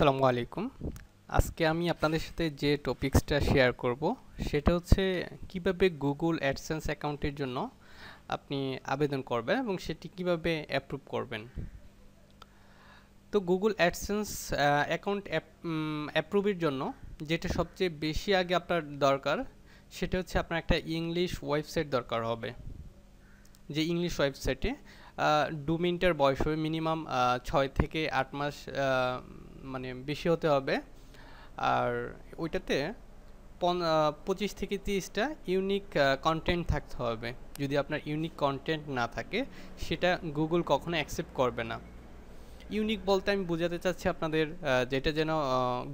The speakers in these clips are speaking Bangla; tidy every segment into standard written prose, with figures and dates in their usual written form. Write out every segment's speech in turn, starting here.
আসসালামু আলাইকুম। আজকে আমি আপনাদের সাথে যে টপিকসটা শেয়ার করব সেটা হচ্ছে কিভাবে গুগল অ্যাডসেন্স অ্যাকাউন্টের জন্য আপনি আবেদন করবেন এবং সেটি কিভাবে অ্যাপ্রুভ করবেন। তো গুগল অ্যাডসেন্স অ্যাকাউন্ট অ্যাপ্রুভের জন্য যেটা সবচেয়ে বেশি আগে আপনার দরকার সেটা হচ্ছে আপনার একটা ইংলিশ ওয়েবসাইট দরকার হবে। যে ইংলিশ ওয়েবসাইটে 2 মিনিটের বয়স হবে, মিনিমাম 6 থেকে 8 মাস মানে বেশি হতে হবে। আর ওইটাতে 25 থেকে 30টা ইউনিক কন্টেন্ট থাকতে হবে। যদি আপনার ইউনিক কন্টেন্ট না থাকে সেটা গুগল কখনো অ্যাকসেপ্ট করবে না। ইউনিক বলতে আমি বোঝাতে চাচ্ছি আপনাদের যেটা যেন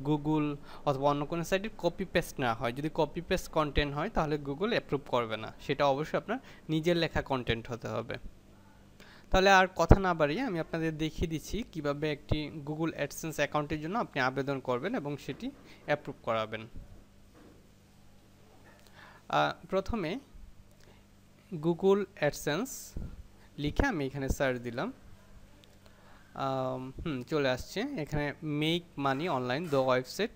গুগল অথবা অন্য কোনো সাইটের কপি পেস্ট না হয়। যদি কপি পেস্ট কন্টেন্ট হয় তাহলে গুগল অ্যাপ্রুভ করবে না। সেটা অবশ্যই আপনার নিজের লেখা কন্টেন্ট হতে হবে। তাহলে আর কথা না বাড়িয়ে আমি আপনাদের দেখিয়ে দিচ্ছি কিভাবে একটি গুগল অ্যাডসেন্স অ্যাকাউন্টের জন্য আপনি আবেদন করবেন এবং সেটি অ্যাপ্রুভ করাবেন। প্রথমে গুগল অ্যাডসেন্স লিখে আমি এখানে সার্চ দিলাম। চলে আসছে এখানে make money online the website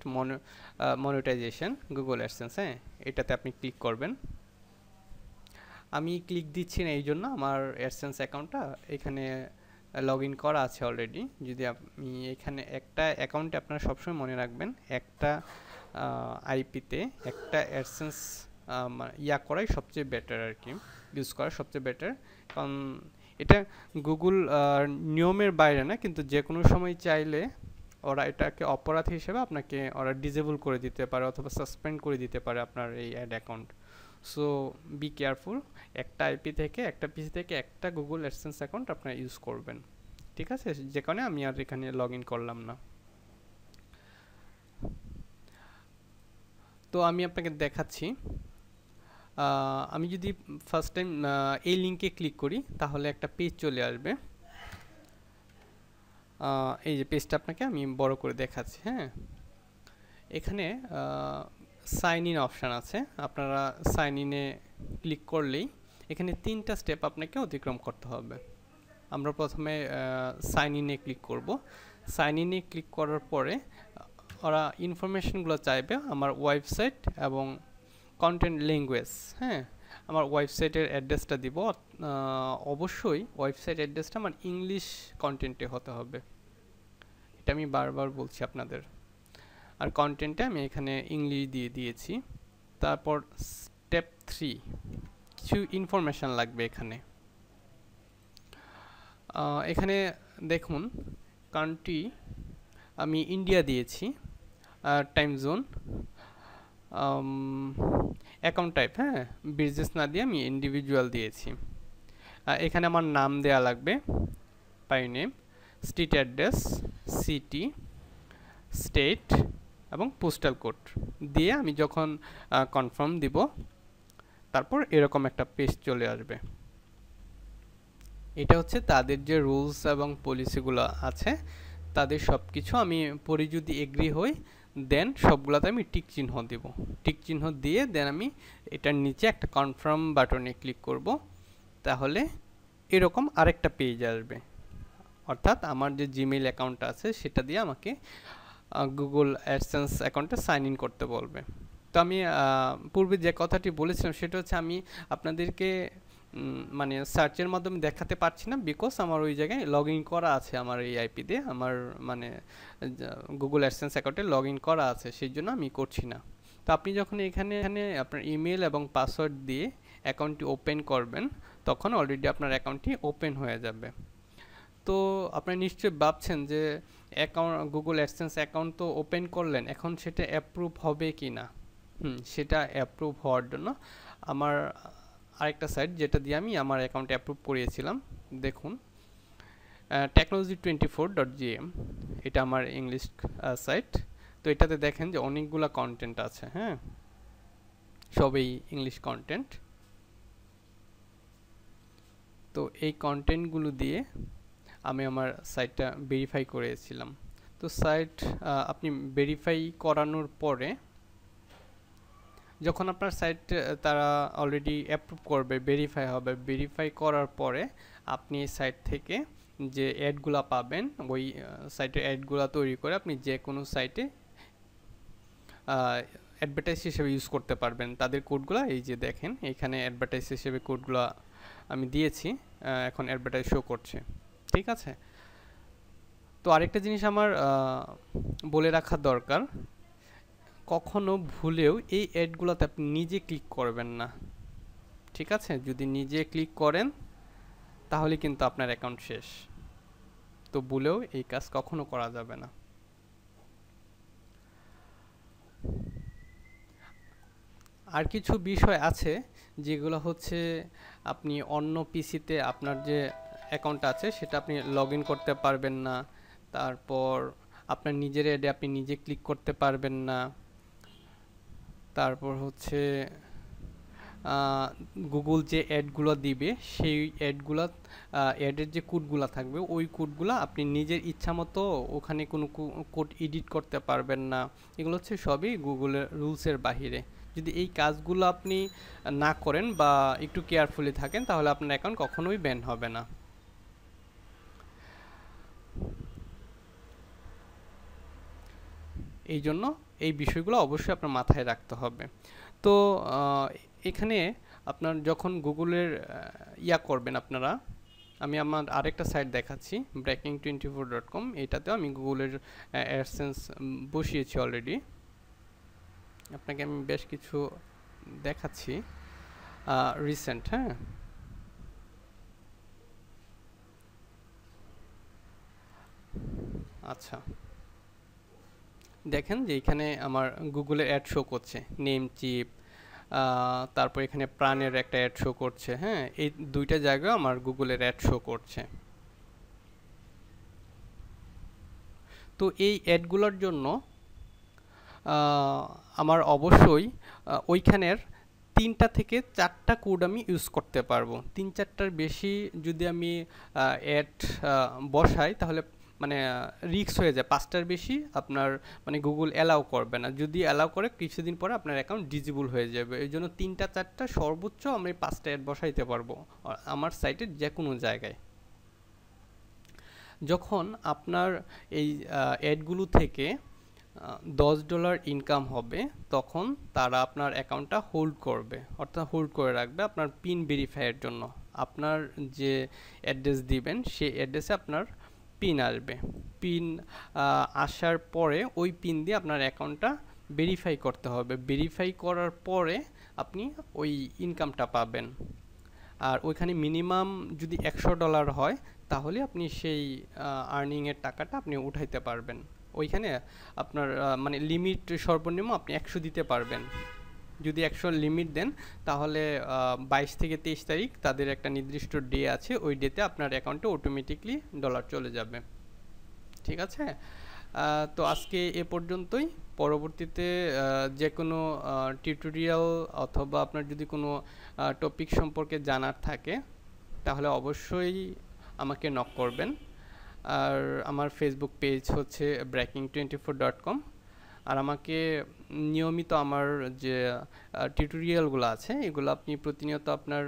monetization Google AdSense. হ্যাঁ, এটাতে আপনি ক্লিক করবেন। আমি ক্লিক দিচ্ছি না, এই জন্য আমার অ্যাডসেন্স অ্যাকাউন্টটা এখানে লগ ইন করা আছে অলরেডি। যদি আপনি এখানে একটা অ্যাকাউন্টে আপনারা সবসময় মনে রাখবেন একটা আইপিতে একটা অ্যাডসেন্স করাই সবচেয়ে বেটার আর কি, ইউজ করা সবচেয়ে বেটার। কারণ এটা গুগল নিয়মের বাইরে না, কিন্তু যে কোনো সময় চাইলে ওরা এটাকে অপরাধ হিসেবে আপনাকে ওরা ডিসেবল করে দিতে পারে অথবা সাসপেন্ড করে দিতে পারে আপনার এই ad account. So be careful, একটা আইপি থেকে একটা পিসি থেকে একটা গুগল অ্যাডসেন্স অ্যাকাউন্ট আপনারা ইউজ করবেন, ঠিক আছে? যে কারণে আমি আর এখানে লগ ইন করলাম না। তো আমি আপনাকে দেখাচ্ছি। আমি যদি ফার্স্ট টাইম এই লিঙ্কে ক্লিক করি তাহলে একটা পেজ চলে আসবে। এই যে পেজটা আপনাকে আমি বড় করে দেখাচ্ছি। হ্যাঁ, এখানে সাইন ইন অপশান আছে। আপনারা সাইন ইনে ক্লিক করলেই এখানে 3টা স্টেপ আপনাকে অতিক্রম করতে হবে। আমরা প্রথমে সাইন ইনে ক্লিক করব। সাইন ইনে ক্লিক করার পরে ওরা ইনফরমেশনগুলো চাইবে, আমার ওয়েবসাইট এবং কন্টেন্ট ল্যাঙ্গুয়েজ। হ্যাঁ, আমার ওয়েবসাইটের অ্যাড্রেসটা দিব। অবশ্যই ওয়েবসাইট অ্যাড্রেসটা আমার ইংলিশ কন্টেন্টে হতে হবে, এটা আমি বারবার বলছি আপনাদের। আর কন্টেন্টে আমি এখানে ইংলিশ দিয়ে দিয়েছি। তারপর স্টেপ 3, কিছু ইনফরমেশান লাগবে এখানে। এখানে দেখুন কান্ট্রি আমি ইন্ডিয়া দিয়েছি, টাইম জোন, অ্যাকাউন্ট টাইপ, হ্যাঁ বিজনেস না দিয়ে আমি ইন্ডিভিজুয়াল দিয়েছি। এখানে আমার নাম দেয়া লাগবে, by name, street address, city, state এবং পোস্টাল কোড দিয়ে আমি যখন কনফার্ম দিব তারপর এরকম একটা পেজ চলে আসবে। এটা হচ্ছে তাদের যে রুলস এবং পলিসিগুলো আছে তাদের সব কিছু আমি পরে যদি এগ্রি হই দেন সবগুলোতে আমি টিক চিহ্ন দেব। টিক চিহ্ন দিয়ে দেন আমি এটার নিচে একটা কনফার্ম বাটনে ক্লিক করব। তাহলে এরকম আরেকটা পেজ আসবে, অর্থাৎ আমার যে জিমেইল অ্যাকাউন্ট আছে সেটা দিয়ে আমাকে গুগল অ্যাডসেন্স অ্যাকাউন্টে সাইন ইন করতে বলবে। তো আমি পূর্বে যে কথাটি বলেছিলাম সেটা হচ্ছে আমি আপনাদেরকে মানে সার্চের মাধ্যমে দেখাতে পারছি না, বিকজ আমার ওই জায়গায় লগ ইন করা আছে, আমার এই আইপি দিয়ে আমার মানে গুগল অ্যাডসেন্স অ্যাকাউন্টে লগ ইন করা আছে, সেই জন্য আমি করছি না। তো আপনি যখন এখানে আপনার ইমেল এবং পাসওয়ার্ড দিয়ে অ্যাকাউন্টটি ওপেন করবেন তখন অলরেডি আপনার অ্যাকাউন্টটি ওপেন হয়ে যাবে। তো আপনারা নিশ্চয়ই ভাবছেন যে অ্যাকাউন্ট গুগল অ্যাডসেন্স অ্যাকাউন্ট তো ওপেন করলেন, এখন সেটা অ্যাপ্রুভ হবে কি না। সেটা অ্যাপ্রুভ হওয়ার জন্য আমার আরেকটা সাইট যেটা দিয়ে আমি আমার অ্যাকাউন্টে অ্যাপ্রুভ করিয়েছিলাম, দেখুন technology24.gm, এটা আমার ইংলিশ সাইট। তো এটাতে দেখেন যে অনেকগুলো কন্টেন্ট আছে, হ্যাঁ সবই ইংলিশ কন্টেন্ট। তো এই কন্টেন্টগুলো দিয়ে আমি আমার সাইটটা ভেরিফাই করেছিলাম। তো সাইট আপনি ভেরিফাই করানোর পরে যখন আপনার সাইট তারা অলরেডি অ্যাপ্রুভ করবে, ভেরিফাই হবে, ভেরিফাই করার পরে আপনি সাইট থেকে যে অ্যাডগুলা পাবেন ওই সাইটের অ্যাডগুলা তৈরি করে আপনি যে কোনো সাইটে অ্যাডভার্টাইজ হিসেবে ইউজ করতে পারবেন। তাদের কোডগুলা এই যে দেখেন এখানে অ্যাডভার্টাইজ হিসেবে কোডগুলা আমি দিয়েছি, এখন অ্যাডভার্টাইজ শো করছে। ঠিক আছে, তো আরেকটা জিনিস আমার বলে রাখা দরকার, কখনো ভুলেও এই অ্যাডগুলোতে আপনি নিজে ক্লিক করবেন না। ঠিক আছে, যদি নিজে ক্লিক করেন তাহলে কিন্তু আপনার অ্যাকাউন্ট শেষ। তো ভুলেও এই কাজ কখনো করা যাবে না। আর কিছু বিষয় আছে যেগুলো হচ্ছে আপনি অন্য পিসিতে আপনার যে অ্যাকাউন্ট আছে সেটা আপনি লগ ইন করতে পারবেন না, তারপর আপনার নিজের অ্যাডে আপনি নিজে ক্লিক করতে পারবেন না, তারপর হচ্ছে গুগল যে অ্যাডগুলো দিবে সেই অ্যাডগুলো অ্যাডের যে কোডগুলো থাকবে ওই কোডগুলো আপনি নিজের ইচ্ছা মতো ওখানে কোনো কোড এডিট করতে পারবেন না। এগুলো হচ্ছে সবই গুগলের রুলসের বাহিরে। যদি এই কাজগুলো আপনি না করেন বা একটু কেয়ারফুলি থাকেন তাহলে আপনার অ্যাকাউন্ট কখনোই ব্যান হবে না। এই জন্য এই বিষয়গুলো অবশ্যই আপনার মাথায় রাখতে হবে। তো এখানে আপনার যখন গুগলের ইয়া করবেন আপনারা, আমি আমার আরেকটা সাইট দেখাচ্ছি breaking24.com, এটাতেও আমি গুগলের অ্যাডসেন্স বসিয়েছি অলরেডি। আপনাকে আমি বেশ কিছু দেখাচ্ছি রিসেন্ট। হ্যাঁ, আচ্ছা দেখেন যে এখানে আমার গুগলের অ্যাড শো করছে, নেম চিপ, তারপর এখানে প্রাণের একটা অ্যাড শো করছে। হ্যাঁ, এই দুইটা জায়গায় আমার গুগলের অ্যাড শো করছে। তো এই অ্যাডগুলোর জন্য আমার অবশ্যই ওইখানের 3টা থেকে 4টা কোড আমি ইউজ করতে পারবো। 3-4টার বেশি যদি আমি অ্যাড বসাই তাহলে মানে রিস্ক হয়ে যায়। 5টার বেশি আপনার মানে গুগল অ্যালাউ করবে না। যদি অ্যালাউ করে কিছুদিন পরে আপনার অ্যাকাউন্ট ডিজেবল হয়ে যাবে। এই জন্য 3টা-4টা সর্বোচ্চ আমি 5টা অ্যাড বসাইতে পারবো আমার সাইটের যে কোনো জায়গায়। যখন আপনার এই অ্যাডগুলো থেকে $10 ইনকাম হবে তখন তারা আপনার অ্যাকাউন্টটা হোল্ড করবে, অর্থাৎ হোল্ড করে রাখবে আপনার পিন ভেরিফাইয়ের জন্য। আপনার যে অ্যাড্রেস দিবেন সেই অ্যাড্রেসে আপনার পিন আসবে। পিন আসার পরে ওই পিন দিয়ে আপনার অ্যাকাউন্টটা ভেরিফাই করতে হবে। ভেরিফাই করার পরে আপনি ওই ইনকামটা পাবেন। আর ওইখানে মিনিমাম যদি $100 হয় তাহলে আপনি সেই আর্নিংয়ের টাকাটা আপনি উঠাইতে পারবেন। ওইখানে আপনার মানে লিমিট সর্বনিম্ন আপনি 100 দিতে পারবেন। যদি 100 লিমিট দেন তাহলে 22 থেকে 23 তারিখ তাদের একটা নির্দিষ্ট ডে আছে, ওই ডেতে আপনার অ্যাকাউন্টে অটোমেটিকলি ডলার চলে যাবে। ঠিক আছে, তো আজকে এ পর্যন্তই। পরবর্তীতে যে কোনো টিউটোরিয়াল অথবা আপনার যদি কোনো টপিক সম্পর্কে জানার থাকে তাহলে অবশ্যই আমাকে নক করবেন। আর আমার ফেসবুক পেজ হচ্ছে breaking24.com। আর আমাকে নিয়মিত আমার যে টিউটোরিয়ালগুলো আছে এগুলো আপনি প্রতিনিয়ত আপনার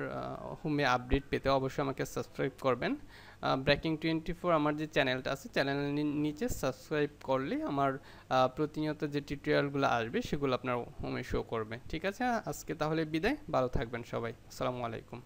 হোমে আপডেট পেতে অবশ্যই আমাকে সাবস্ক্রাইব করবেন। breaking24 আমার যে চ্যানেলটা আছে চ্যানেলের নিচে সাবস্ক্রাইব করলে আমার প্রতিনিয়ত যে টিউটোরিয়ালগুলো আসবে সেগুলো আপনার হোমে শো করবে। ঠিক আছে, আজকে তাহলে বিদায়, ভালো থাকবেন সবাই, আসসালামু আলাইকুম।